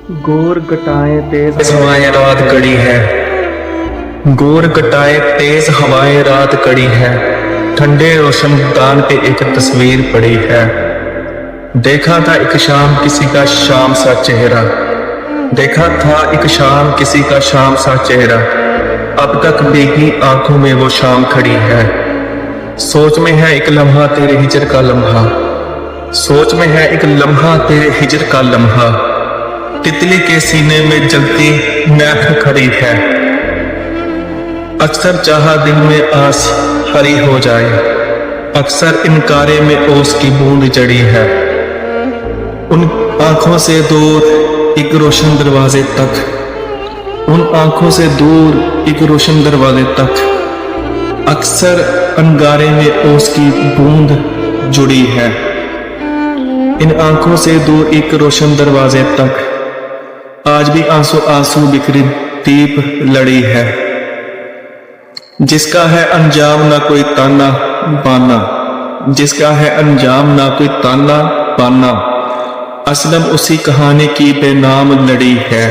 गोर गटाएं तेज हवाएं रात कड़ी है, गोर कटाए तेज हवाएं रात कड़ी है। ठंडे रोशनदान पे एक तस्वीर पड़ी है। देखा था एक शाम किसी का शाम सा चेहरा, देखा था एक शाम किसी का शाम सा चेहरा। अब तक भीगी आंखों में वो शाम खड़ी है। सोच में है एक लम्हा तेरे हिजर का लम्हा, सोच में है एक लम्हा तेरे हिजर का लम्हा। तितली के सीने में जलती महक खड़ी है। अक्सर चाहा दिल में आस हरी हो जाए, अक्सर इनकारे में ओस की बूंद जड़ी है। उन आंखों से दूर एक रोशन दरवाजे तक, उन आंखों से दूर एक रोशन दरवाजे तक, अक्सर अंगारे में ओस की बूंद जुड़ी है। इन आंखों से दूर एक रोशन दरवाजे तक आज भी आंसू आंसू बिखरी दीप लड़ी है। जिसका है अंजाम ना कोई ताना बाना, जिसका है अंजाम ना कोई ताना बाना। असलम उसी कहानी की बेनाम लड़ी है।